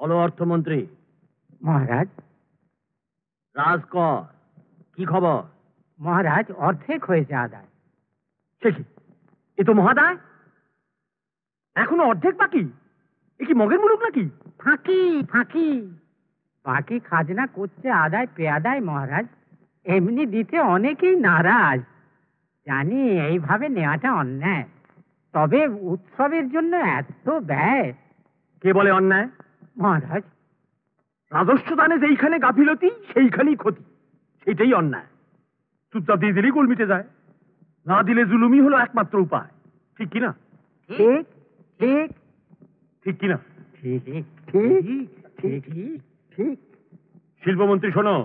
বলো অর্থমন্ত্রী। মহারাজ। রাজকর, কি খবর? মহারাজ, অর্ধেক হয়েছে আদায়। সে কি, এ তো মহাদায়, এখনো অর্ধেক বাকি। এ কি মগের মুলুক নাকি? ফাঁকি ফাঁকি, বাকি খাজনা করছে আদায় পেয়াদায় মহারাজ। এমনি দিতে অনেকেই নারাজ, জানি এইভাবে নেওয়াটা অন্যায়, তবে উৎসবের জন্য এত ব্যয়। কে বলে অন্যায়? মহারাজ। রাজস্ব দানে যেইখানে গাফিলতি সেইখানেই ক্ষতি, সেটাই অন্যায়। চুপচাপ দিয়ে দিলেই গোল মিটে যায়, না দিলে জুলুমি হলো একমাত্র উপায়। ঠিক কিনা? ঠিক ঠিক ঠিক কিনা? ঠিক ঠিক ঠিক ঠিক। শিল্পমন্ত্রী শোনো।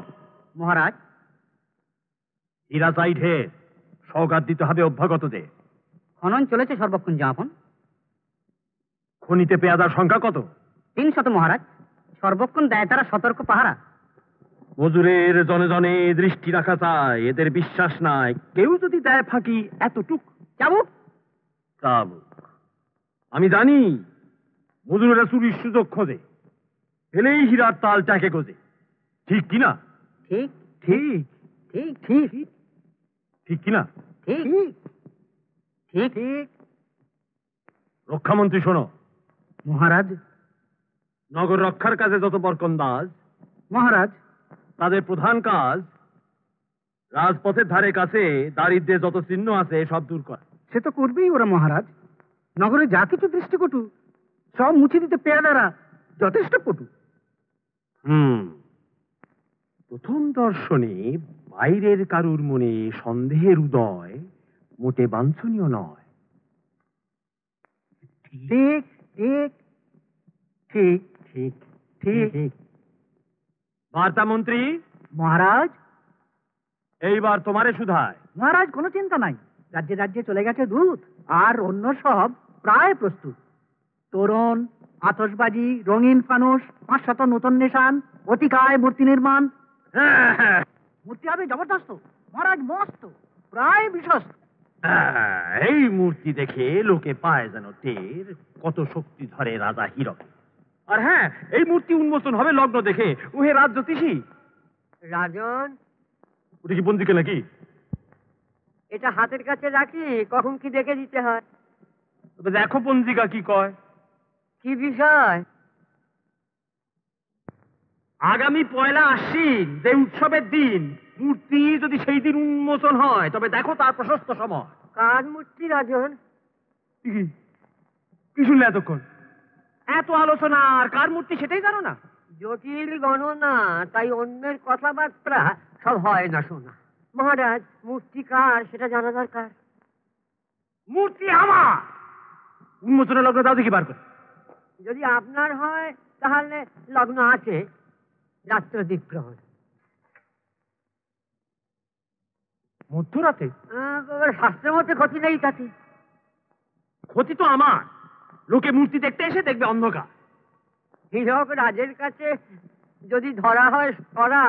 মহারাজ। হীরা সাইডে সওগাত দিতে হবে অভ্যাগতদের। খনন চলেছে সর্বক্ষণ যাপন। খনিতে পেয়াদার সংখ্যা কত? 300 মহারাজ। সর্বক্ষণ দেয় তারা সতর্ক পাহারা। মজুরের জনে জনে দৃষ্টি রাখা চায়, এদের বিশ্বাস নাই কেউ যদি দেয় ফাঁকি এতটুক চাবুক চাবুক। আমি জানি মজুরেরা চুরির সুযোগ খোঁজে, এলেই হীরার তাল ট্যাকে গোজে। ঠিক কিনা? ঠিক ঠিক ঠিক ঠিক ঠিক কিনা? ঠিক ঠিক ঠিক। রক্ষামন্ত্রী শোনো। মহারাজ। নগর রক্ষার কাজে যত বরকন্দাজ মহারাজ। তাদের প্রধান কাজ রাজপথের ধারে কাছে দারিদ্র্যের যত চিহ্ন আছে সব দূর করা। সে তো করবেই ওরা মহারাজ। নগরে যা কিছু দৃষ্টিকটু সব মুছে দিতে পেয়াদারা যথেষ্ট পটু। প্রথম দর্শনে বাইরের কারুর মনে সন্দেহের উদয় মোটে বাঞ্ছনীয় নয়। ঠিক ঠিক ঠিক ঠিক ঠিক। বার্তা মন্ত্রী। মহারাজ। এইবার তোমারে শুধায়। মহারাজ, কোনো চিন্তা নাই, রাজ্যে রাজ্যে চলে গেছে দূত, আর অন্য সব প্রায় প্রস্তুত। তোরণ, আতশবাজি, রঙিন ফানুস, 500 নতুন নিশান, অতিকায় মূর্তি নির্মাণ। মূর্তি হবে জবরদস্ত মহারাজ, মস্ত, প্রায় বিশ্বস্ত। এই মূর্তি দেখে লোকে পায় যেন টের কত শক্তি ধরে রাজা হীরক। আর হ্যাঁ, এই মূর্তি উন্মোচন হবে লগ্ন দেখে, ওহে রাজ জ্যোতিষী। রাজন, ওটা কি পঞ্জিকা নাকি? এটা হাতের কাছে রাখি, কখন কি দেখে দিতে হয়। তবে দেখো পঞ্জিকা কি কয়। কি বিষয়? আগামী 1 আশ্বিন যে উৎসবের দিন, মূর্তি যদি সেই দিন উন্মোচন হয় তবে দেখো তার প্রশস্ত সময়। কার মূর্তি রাজন? কি শুনলে এতক্ষণ? এত আলোচনা, আর কার মূর্তি সেটাই জানো না? জটিল গণনা, তাই অন্যের কথাবার্তা সব হয় না শোনা। মহারাজ, মূর্তি কার সেটা জানা দরকার। মূর্তি আমার। উন্মোচনের লগ্ন দাও দেখি বার করে। যদি আপনার হয় তাহলে লগ্ন আছে, রাত্র দিগ্রহণ। মধ্যরাতে? শাস্ত্রের মধ্যে ক্ষতি নেই তাতে। ক্ষতি তো আমার, লোকে মূর্তি দেখতে এসে দেখবে অন্ধকার। হীরক রাজের কাছে যদি ধরা হয় সরা,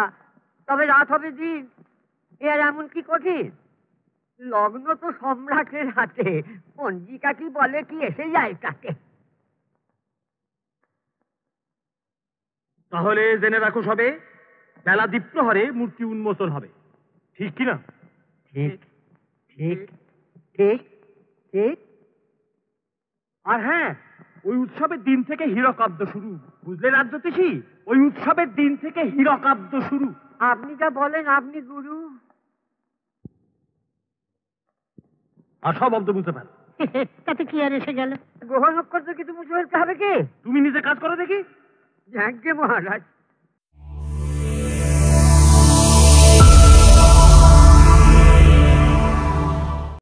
তবে রাত হবে দিন। এর এমন কি কঠিন? লগ্ন তো সম্রাটের হাতে, পঞ্জিকা কি বলে কি এসে যায় তাকে। তাহলে জেনে রাখো সবে, বেলা দ্বীপ্রহরে মূর্তি উন্মোচন হবে। ঠিক কিনা? ঠিক ঠিক ঠিক ঠিক। আর হ্যাঁ, ওই উৎসবের দিন থেকে হীরকাব্দ শুরু, বুঝলে রাজ জ্যোতিষী? ওই উৎসবের দিন থেকে হীরকাব্দ শুরু। আপনি যা বলেন, আপনি গুরু। আর সব অব্দ মুছে ফেল। তাতে কি আর এসে গেল? গ্রহ নক্ষত্র কিছু মুছে ফেলতে হবে কি? তুমি নিজে কাজ করো দেখি। যাজ্ঞে মহারাজ।